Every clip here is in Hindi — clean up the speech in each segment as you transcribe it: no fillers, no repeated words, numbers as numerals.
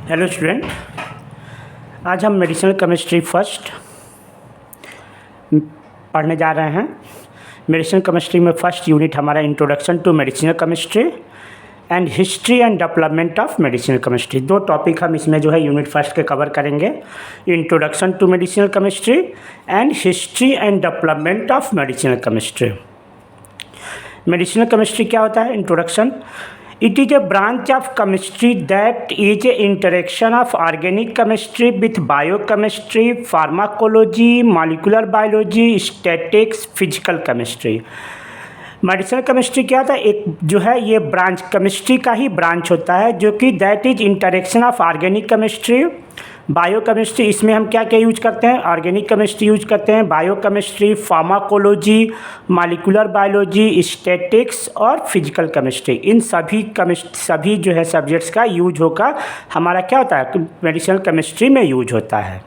हेलो स्टूडेंट, आज हम मेडिसिनल केमिस्ट्री फर्स्ट पढ़ने जा रहे हैं। मेडिसिनल केमिस्ट्री में फर्स्ट यूनिट हमारा introduction to medicinal chemistry and history and development of medicinal chemistry. दो टॉपिक हम इसमें जो है यूनिट फर्स्ट के कवर करेंगे, introduction to medicinal chemistry and history and development of medicinal chemistry. Medicinal chemistry क्या होता है? Introduction: It is a branch of chemistry that is a interaction of organic chemistry with biochemistry, pharmacology, molecular biology, statistics, physical chemistry। Medicinal chemistry क्या होता है? एक जो है ये ब्रांच केमिस्ट्री का ही ब्रांच होता है जो कि that is interaction of organic chemistry, biochemistry. इसमें हम क्या क्या यूज करते हैं? ऑर्गेनिक केमिस्ट्री यूज करते हैं, biochemistry, pharmacology, molecular biology, statics और फिजिकल केमिस्ट्री। इन सभी जो है सब्जेक्ट्स का यूज होगा हमारा क्या होता है? मेडिसिनल केमिस्ट्री में यूज होता है।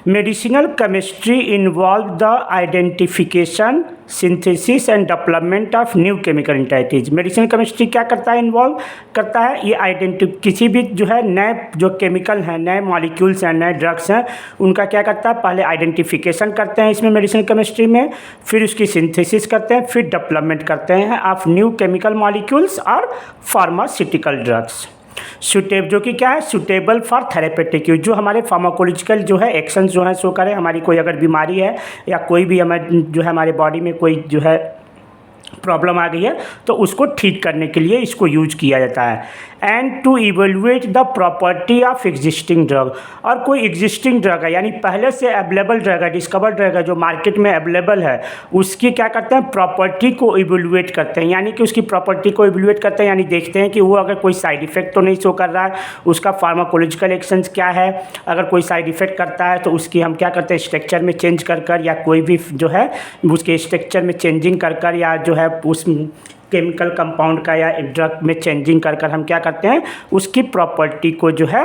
Medicinal chemistry involve the identification, synthesis and development of new chemical entities. Medicinal chemistry क्या करता है? इन्वॉल्व करता है ये किसी भी जो है नए जो केमिकल हैं, नए मॉलिक्यूल्स हैं, नए ड्रग्स हैं, उनका क्या करता है? पहले आइडेंटिफिकेशन करते हैं इसमें मेडिसिनल केमिस्ट्री में, फिर उसकी सिंथेसिस करते हैं, फिर डेवलपमेंट करते हैं ऑफ न्यू केमिकल मॉलिक्यूल्स और फार्मास्यूटिकल ड्रग्स। जो कि क्या है? सुटेबल फॉर थेरेपेटिक यूज, जो हमारे फार्माकोलॉजिकल जो है एक्शंस जो है शो करें। हमारी कोई अगर बीमारी है या कोई भी हमें जो है हमारे बॉडी में कोई जो है प्रॉब्लम आ गई है तो उसको ठीक करने के लिए इसको यूज किया जाता है। And to evaluate the property of existing drug, और कोई एग्जिस्टिंग ड्रग है यानी पहले से अवेलेबल ड्रग है, डिस्कवर्ड ड्रग है जो मार्केट में अवेलेबल है, उसकी क्या करते हैं? प्रॉपर्टी को इवेलुएट करते हैं, यानी कि उसकी प्रॉपर्टी को इवेलुएट करते हैं, यानी देखते हैं कि वो अगर कोई साइड इफेक्ट तो नहीं शो कर रहा है, उसका फार्माकोलॉजिकल एक्शंस क्या है। अगर कोई साइड इफेक्ट करता है तो उसकी हम क्या करते हैं? स्ट्रक्चर में चेंज कर या कोई भी जो है उसके स्ट्रक्चर में चेंजिंग कर या जो है उस केमिकल कंपाउंड का या ड्रग में चेंजिंग कर हम क्या करते हैं? उसकी प्रॉपर्टी को जो है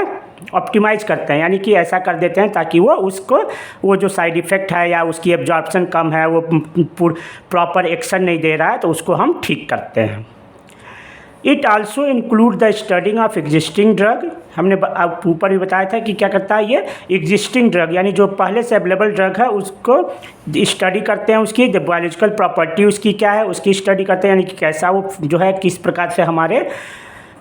ऑप्टिमाइज करते हैं, यानी कि ऐसा कर देते हैं ताकि वो जो साइड इफ़ेक्ट है या उसकी एब्जॉर्प्शन कम है, वो प्रॉपर एक्शन नहीं दे रहा है, तो उसको हम ठीक करते हैं। It also include the studying of existing drug. हमने ऊपर भी बताया था कि क्या करता है ये? एग्जिस्टिंग ड्रग यानी जो पहले से अवेलेबल ड्रग है उसको स्टडी करते हैं, उसकी बायोलॉजिकल प्रॉपर्टी उसकी क्या है उसकी स्टडी करते हैं, यानी कि कैसा वो जो है किस प्रकार से हमारे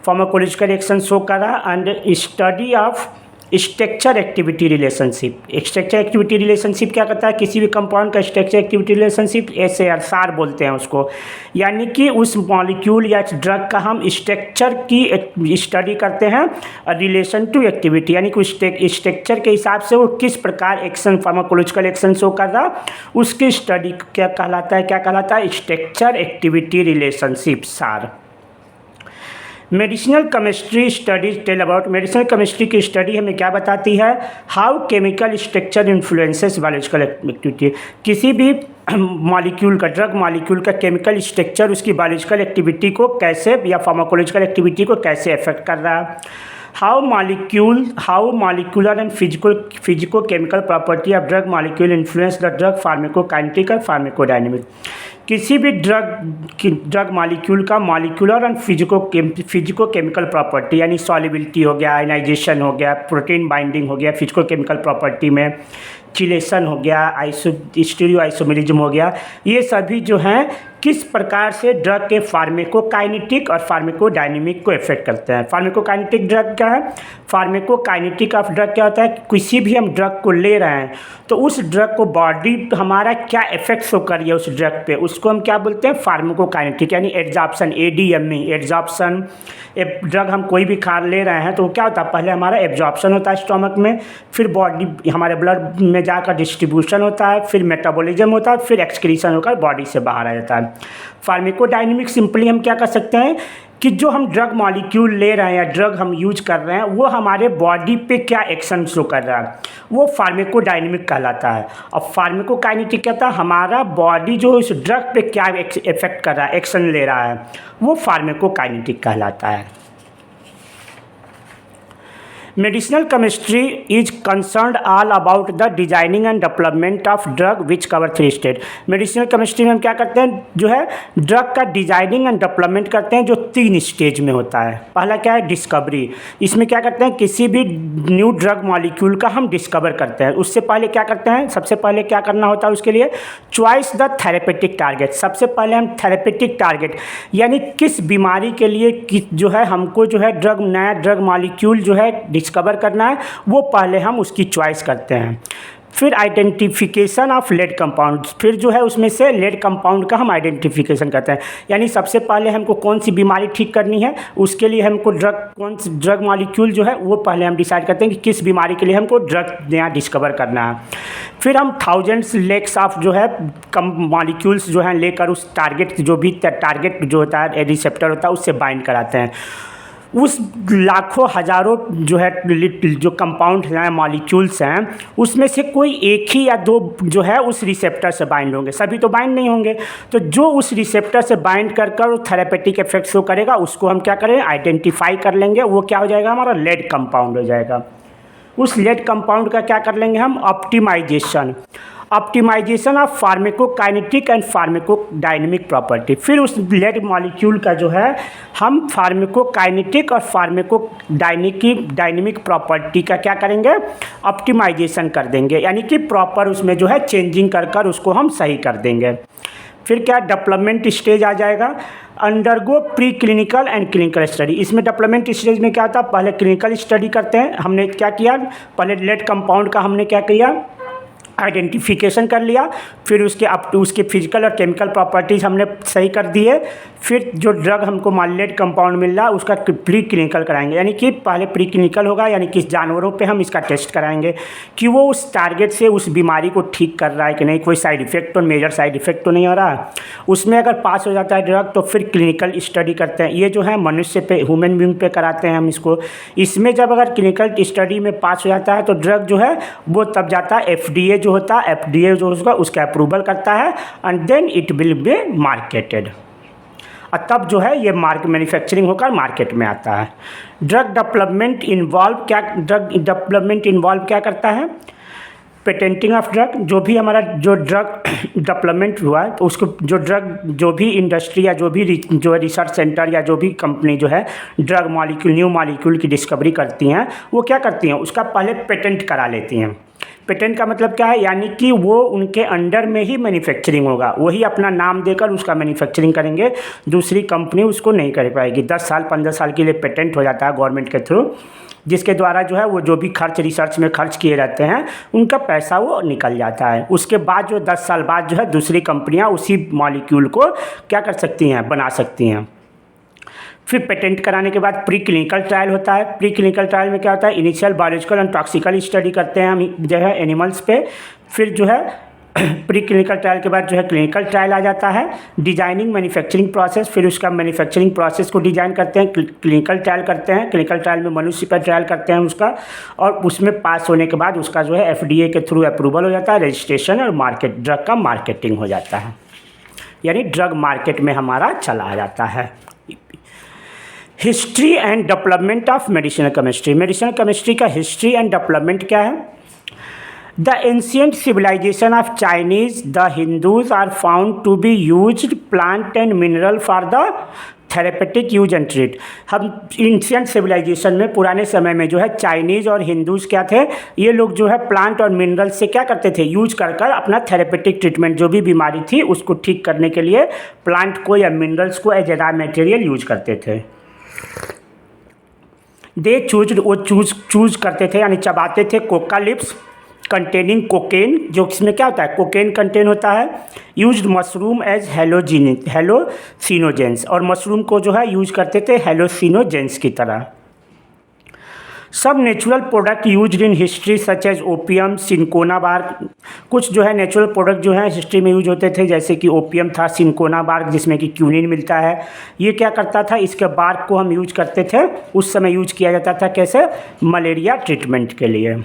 फार्माकोलॉजिकल एक्शन शो कर रहा है। And study of structure activity relationship. Structure activity relationship क्या करता है? किसी भी कंपाउंड का स्ट्रक्चर एक्टिविटी रिलेशनशिप SAR बोलते हैं उसको, यानी कि उस मॉलिक्यूल या ड्रग का हम स्ट्रक्चर की स्टडी करते हैं रिलेशन टू एक्टिविटी, यानी कि स्ट्रक्चर के हिसाब से वो किस प्रकार एक्शन फार्माकोलॉजिकल एक्शन शो कर रहा उसकी स्टडी क्या कहलाता है? क्या कहलाता है? Structure activity relationship, SAR। Medicinal chemistry studies tell about. Medicinal chemistry की स्टडी हमें क्या बताती है? How chemical structure influences biological activity. किसी भी मॉलिक्यूल का, ड्रग मॉलिक्यूल का केमिकल स्ट्रक्चर उसकी बायोलॉजिकल एक्टिविटी को कैसे या फार्माकोलॉजिकल एक्टिविटी को कैसे अफेक्ट कर रहा है। How molecular and physico chemical property of drug molecule influence the drug pharmacokinetic और फार्मेकोडायनेमिक। किसी भी ड्रग मॉलिक्यूल का molecular and physico chemical property, यानी सॉल्युबिलिटी हो गया, आयनाइजेशन हो गया, प्रोटीन बाइंडिंग हो गया, फिजिको केमिकल प्रॉपर्टी में चिलेशन हो गया, स्टीरियो आइसोमेरिज्म हो गया, ये सभी जो हैं किस प्रकार से ड्रग के फार्मेकोकाइनेटिक और फार्मेकोडायनेमिक को इफेक्ट करते हैं। फार्मेकोकाइनेटिक ड्रग क्या है? फार्मेकोकाइनेटिक ऑफ ड्रग क्या होता है? किसी भी हम ड्रग को ले रहे हैं तो उस ड्रग को बॉडी हमारा क्या इफेक्ट शो कर रही है उस ड्रग पे, उसको हम क्या बोलते हैं? फार्मेकोकाइनेटिक, यानी एब्जॉर्प्शन, ADME एब्जॉर्प्शन। ड्रग हम कोई भी खा ले रहे हैं तो क्या होता है? पहले हमारा एब्जॉर्प्शन होता है स्टोमक में, फिर बॉडी हमारे ब्लड में जाकर डिस्ट्रीब्यूशन होता है, फिर मेटाबॉलिज्म होता है, फिर एक्सक्रीशन होकर बॉडी से बाहर आ जाता है। फार्मेकोडायनेमिक सिंपली हम क्या कर सकते हैं कि जो हम ड्रग मॉलिक्यूल ले रहे हैं या ड्रग हम यूज कर रहे हैं वो हमारे बॉडी पे क्या एक्शन शो कर रहा है, वो फार्मेकोडायनेमिक कहलाता है। और फार्मेकोकाइनेटिक कहता है हमारा बॉडी जो इस ड्रग पे क्या इफेक्ट कर रहा है, एक्शन ले रहा है, वो फार्मेकोकाइनेटिक कहलाता है। Medicinal chemistry is concerned all about the designing and development of drug which cover 3 stage. Medicinal chemistry में हम क्या करते हैं, जो है ड्रग का डिजाइनिंग एंड डेवलपमेंट करते हैं, जो 3 स्टेज में होता है। पहला क्या है, डिस्कवरी। इसमें क्या करते हैं, किसी भी न्यू ड्रग मॉलिक्यूल का हम डिस्कवर करते हैं। उससे पहले क्या करते हैं, सबसे पहले क्या करना होता है उसके लिए, चॉइस द थेरेपेटिक टारगेट। सबसे पहले हम थेरेपेटिक टारगेट यानी किस बीमारी के लिए जो है हमको जो है नया ड्रग मॉलिक्यूल जो है डिस्कवर करना है, वो पहले हम उसकी चॉइस करते हैं। फिर आइडेंटिफिकेशन ऑफ लेड कंपाउंड, फिर जो है उसमें से लेड कंपाउंड का हम आइडेंटिफिकेशन करते हैं। यानी सबसे पहले हमको कौन सी बीमारी ठीक करनी है, उसके लिए हमको कौन सी ड्रग मॉलिक्यूल जो है वो पहले हम डिसाइड करते हैं कि किस बीमारी के लिए हमको ड्रग नया डिस्कवर करना है। फिर हम थाउजेंड्स लेक्स ऑफ जो है कम मॉलिक्यूल्स जो हैं लेकर उस टारगेट जो भी टारगेट जो होता है रिसेप्टर होता है उससे बाइंड कराते हैं। उस लाखों हज़ारों जो है जो कंपाउंड हैं मॉलिक्यूल्स हैं, उसमें से कोई एक ही या 2 जो है उस रिसेप्टर से बाइंड होंगे, सभी तो बाइंड नहीं होंगे। तो जो उस रिसेप्टर से बाइंड कर थेरेपेटिक इफेक्ट शो करेगा उसको हम क्या करें, आइडेंटिफाई कर लेंगे। वो क्या हो जाएगा, हमारा लेड कंपाउंड हो जाएगा। उस लेड कंपाउंड का क्या कर लेंगे हम, optimization of pharmacokinetic and pharmacodynamic property. फिर उस लेड मॉलिक्यूल का जो है हम फार्माकोकाइनेटिक और फार्माकोडायनेमिक प्रॉपर्टी का क्या करेंगे, ऑप्टिमाइजेशन कर देंगे, यानी कि प्रॉपर उसमें जो है चेंजिंग कर उसको हम सही कर देंगे। फिर क्या, डेवलपमेंट स्टेज आ जाएगा, undergo pre clinical and clinical study. इसमें डेवलपमेंट स्टेज में क्या होता है, पहले क्लिनिकल स्टडी करते हैं। हमने क्या किया, पहले लेड कंपाउंड का हमने क्या किया, आइडेंटिफिकेशन कर लिया। फिर उसके फिजिकल और केमिकल प्रॉपर्टीज़ हमने सही कर दिए। फिर जो ड्रग हमको लेड कंपाउंड मिल रहा है उसका प्री क्लिनिकल कराएंगे, यानी कि पहले प्री क्लिनिकल होगा, यानी कि जानवरों पे हम इसका टेस्ट कराएंगे कि वो उस टारगेट से उस बीमारी को ठीक कर रहा है कि नहीं, कोई साइड इफेक्ट तो मेजर साइड इफेक्ट तो नहीं हो रहा है। उसमें अगर पास हो जाता है ड्रग तो फिर क्लिनिकल स्टडी करते हैं। ये जो है मनुष्य पे, ह्यूमन बीइंग पे कराते हैं हम इसको। इसमें जब अगर क्लिनिकल स्टडी में पास हो जाता है तो ड्रग जो है वो तब जाता है FDA जो होता है, FDA जो होगा उसका अप्रूवल करता है and then it will be marketed. और तब जो है ये मैन्युफैक्चरिंग होकर मार्केट में आता है। ड्रग डेवलपमेंट इन्वॉल्व क्या करता है, पेटेंटिंग ऑफ ड्रग। जो भी हमारा जो ड्रग डेवलपमेंट हुआ है तो उसको जो भी इंडस्ट्री या जो रिसर्च सेंटर या जो भी कंपनी जो है ड्रग मॉलिक्यूल न्यू मॉलिक्यूल की डिस्कवरी करती हैं, वो क्या करती हैं, उसका पहले पेटेंट करा लेती हैं। पेटेंट का मतलब क्या है, यानी कि वो उनके अंडर में ही मैन्युफैक्चरिंग होगा, वही अपना नाम देकर उसका मैन्युफैक्चरिंग करेंगे, दूसरी कंपनी उसको नहीं कर पाएगी। 10 साल 15 साल के लिए पेटेंट हो जाता है गवर्नमेंट के थ्रू, जिसके द्वारा जो है वो जो भी खर्च रिसर्च में खर्च किए रहते हैं उनका पैसा वो निकल जाता है। उसके बाद जो 10 साल बाद जो है दूसरी कंपनियां उसी मॉलिक्यूल को क्या कर सकती हैं, बना सकती हैं। फिर पेटेंट कराने के बाद प्री क्लिनिकल ट्रायल होता है। प्री क्लिनिकल ट्रायल में क्या होता है, इनिशियल बायोलॉजिकल एंड टॉक्सिकल स्टडी करते हैं हम जो है एनिमल्स पे। फिर जो है प्री क्लिनिकल ट्रायल के बाद जो है क्लिनिकल ट्रायल आ जाता है, डिजाइनिंग मैन्युफैक्चरिंग प्रोसेस। फिर उसका मैन्युफैक्चरिंग प्रोसेस को डिजाइन करते हैं, क्लिनिकल ट्रायल करते हैं। क्लिनिकल ट्रायल में मनुष्य पर ट्रायल करते हैं उसका, और उसमें पास होने के बाद उसका जो है FDA के थ्रू अप्रूवल हो जाता है, रजिस्ट्रेशन और ड्रग का मार्केटिंग हो जाता है, यानी ड्रग मार्केट में हमारा चला जाता है। History and development of medicinal chemistry. Medicinal chemistry का हिस्ट्री एंड डेवलपमेंट क्या है, the ancient civilization of Chinese the Hindus are found to be used plant and mineral for the therapeutic use and treat. हम एंशियंट सिविलाइजेशन में पुराने समय में जो है चाइनीज़ और हिंदूज़ क्या थे, ये लोग जो है प्लांट और मिनरल से क्या करते थे, यूज कर अपना थेरेपेटिक ट्रीटमेंट जो भी बीमारी थी उसको ठीक करने के लिए प्लांट को या मिनरल्स को as a raw material use करते थे। चूज करते थे, यानी चबाते थे कोका लिप्स कंटेनिंग कोकेन, जो इसमें क्या होता है, कोकेन कंटेन होता है। यूज्ड मशरूम एज हेलोसिनोजेंस, और मशरूम को जो है यूज करते थे हेलोसिनोजेंस की तरह। सब natural product used in history such as opium, cinchona bark. कुछ जो है नेचुरल प्रोडक्ट जो है हिस्ट्री में यूज होते थे, जैसे कि ओपियम था, सिनकोना बार्क जिसमें कि क्यूनिन मिलता है। ये क्या करता था, इसके बार्क को हम यूज करते थे, उस समय यूज किया जाता था कैसे, मलेरिया ट्रीटमेंट के लिए।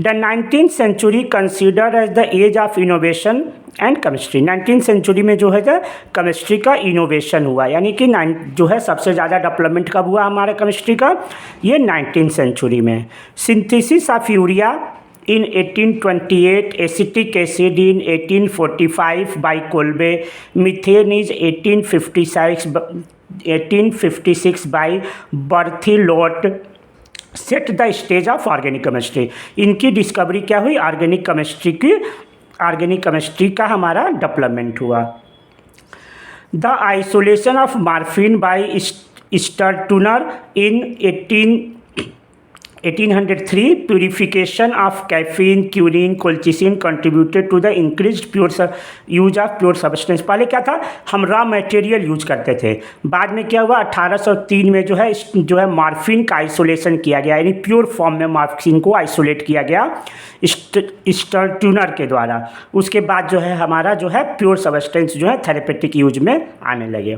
The 19th century considered as the age of innovation and chemistry. 19th century में जो है केमिस्ट्री का इनोवेशन हुआ, यानी कि जो है सबसे ज़्यादा डेवलपमेंट कब हुआ हमारे केमिस्ट्री का, ये 19th सेंचुरी में। Synthesis of urea in 1828, acetic acid in 1845 by Kolbe, methane is 1856 by Berthelot, set the stage of organic chemistry. इनकी डिस्कवरी क्या हुई, ऑर्गेनिक केमिस्ट्री का हमारा डेवलपमेंट हुआ। The isolation of morphine by Serturner in 1803, purification of caffeine, curine, colchicine contributed to the increased use of pure substance. पहले क्या था, हम रॉ मटेरियल यूज करते थे, बाद में क्या हुआ 1803 में जो है मार्फिन का आइसोलेशन किया गया, यानी प्योर फॉर्म में मार्फिन को आइसोलेट किया गया स्टर्टूनर के द्वारा। उसके बाद जो है हमारा जो है प्योर सब्सटेंस जो है थेरेपेटिक यूज में आने लगे।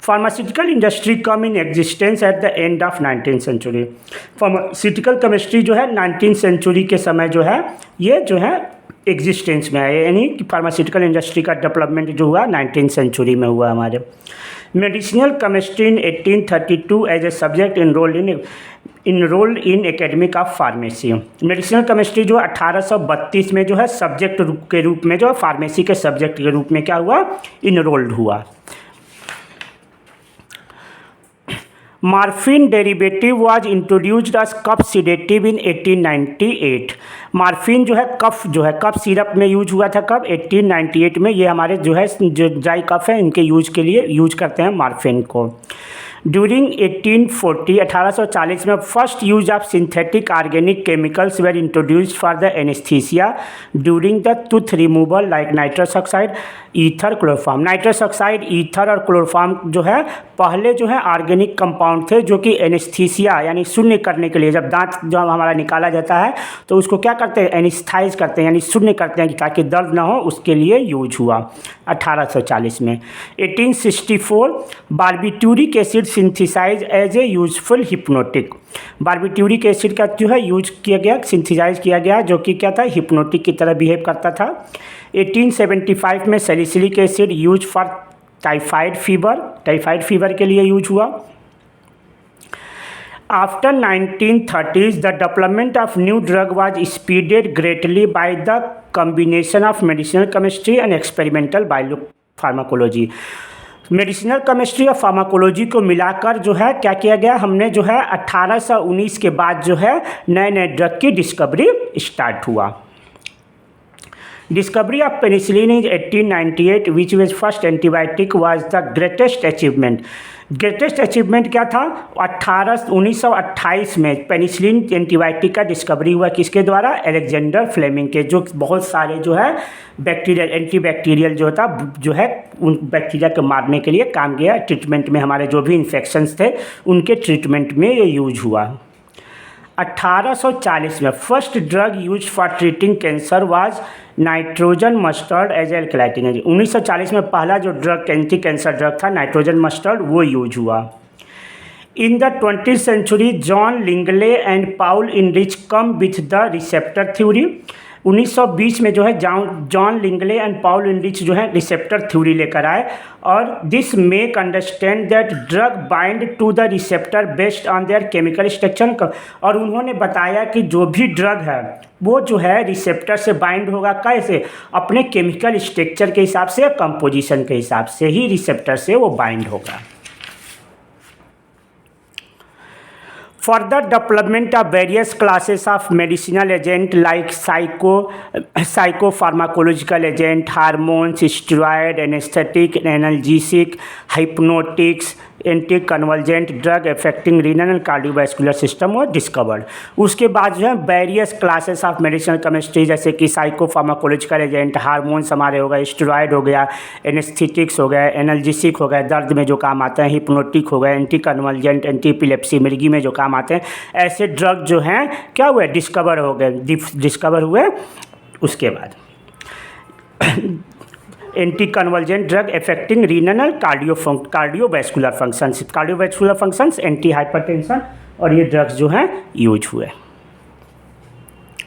Pharmaceutical industry come in existence at the end of 19th century. Pharmaceutical chemistry जो है 19th सेंचुरी के समय जो है ये जो है एग्जिस्टेंस में है, यानी कि फार्मास्यूटिकल इंडस्ट्री का डेवलपमेंट जो हुआ 19th सेंचुरी में हुआ हमारे। Medicinal chemistry in 1832 as a subject enrolled in academic of pharmacy. Medicinal chemistry जो 1832 में जो है सब्जेक्ट के रूप में जो है फार्मेसी के सब्जेक्ट के रूप में क्या हुआ, इनरोल्ड हुआ। Morphine derivative was introduced as cough sedative in 1898। Morphine जो है कफ सिरप में यूज हुआ था कब, 1898 में। ये हमारे जो ड्राई कफ है इनके यूज के लिए यूज करते हैं मार्फिन को। ड्यूरिंग 1840 में first use of synthetic organic chemicals were introduced for the anaesthesia during the tooth removal like nitrous oxide, ether, chloroform. Nitrous oxide, ether और क्लोरोफॉर्म जो है पहले जो है ऑर्गेनिक कंपाउंड थे जो कि एनेस्थीसिया यानी शून्य करने के लिए, जब दांत जो हमारा निकाला जाता है तो उसको क्या करते हैं, एनेस्थाइज करते हैं यानी शून्य करते हैं ताकि दर्द ना हो, उसके लिए यूज हुआ 1840 में। 1864 barbituric acid synthesize as a useful hypnotic. Barbituric acid का जो है यूज किया गया, सिंथेसाइज किया गया, जो कि क्या था, हिप्नोटिक की तरह बिहेव करता था। 1875 में salicylic acid use for typhoid fever के लिए यूज हुआ। After 1930s, the development of new drug was speeded greatly by the combination of medicinal chemistry and experimental biopharmacology. Medicinal chemistry और फार्माकोलॉजी को मिलाकर जो है क्या किया गया, हमने जो है 1819 के बाद जो है नए नए ड्रग की डिस्कवरी स्टार्ट हुआ। Discovery of penicillin in 1898, which was first antibiotic, was the greatest achievement. Greatest achievement क्या था, 1928 में पेनिसिलिन एंटीबायोटिक का डिस्कवरी हुआ, किसके द्वारा, अलेक्जेंडर फ्लेमिंग के, जो बहुत सारे जो है बैक्टीरियल एंटीबैक्टीरियल जो था जो है उन बैक्टीरिया को मारने के लिए काम किया। ट्रीटमेंट में हमारे जो भी इन्फेक्शंस थे उनके ट्रीटमेंट में ये यूज हुआ। 1840 में first drug use for treating cancer was nitrogen mustard as alkylating agent. 1940 में पहला जो ड्रग एंटी कैंसर ड्रग था नाइट्रोजन मस्टर्ड, वो यूज हुआ। In the 20th century John Langley and Paul Ehrlich come with the receptor theory. 1920 में जो है John Langley and Paul Ehrlich जो है रिसेप्टर थ्योरी लेकर आए, और this make understand that drug bind to the receptor based on their chemical structure. और उन्होंने बताया कि जो भी ड्रग है वो जो है रिसेप्टर से बाइंड होगा, कैसे, अपने केमिकल स्ट्रक्चर के हिसाब से, कंपोजिशन के हिसाब से ही रिसेप्टर से वो बाइंड होगा। Further development of various classes of medicinal agent like psychopharmacological agent, hormones, steroid, anesthetic, analgesic, hypnotics, anticonvergent drug affecting renal and cardiovascular system और डिस्कवर्ड। उसके बाद जो है various classes of medicinal chemistry जैसे कि साइकोफार्माकोलॉजिकल एजेंट, हार्मोन्स हमारे हो गए, स्टेरॉयड हो गया, एनेस्थेटिक्स हो गए, एनाल्जेसिक हो गए, दर्द में जो काम आते हैं, हिप्नोटिक हो गए, एंटीकन्वर्जेंट, एंटी एपिलेप्सी, मिर्गी में जो काम आते हैं, ऐसे ड्रग जो हैं क्या हुए, डिस्कवर हो गए, डिस्कवर हुए। उसके बाद anticonvergent drug affecting renal cardiovascular functions, anti hypertension, और ये ड्रग्स जो हैं यूज हुए।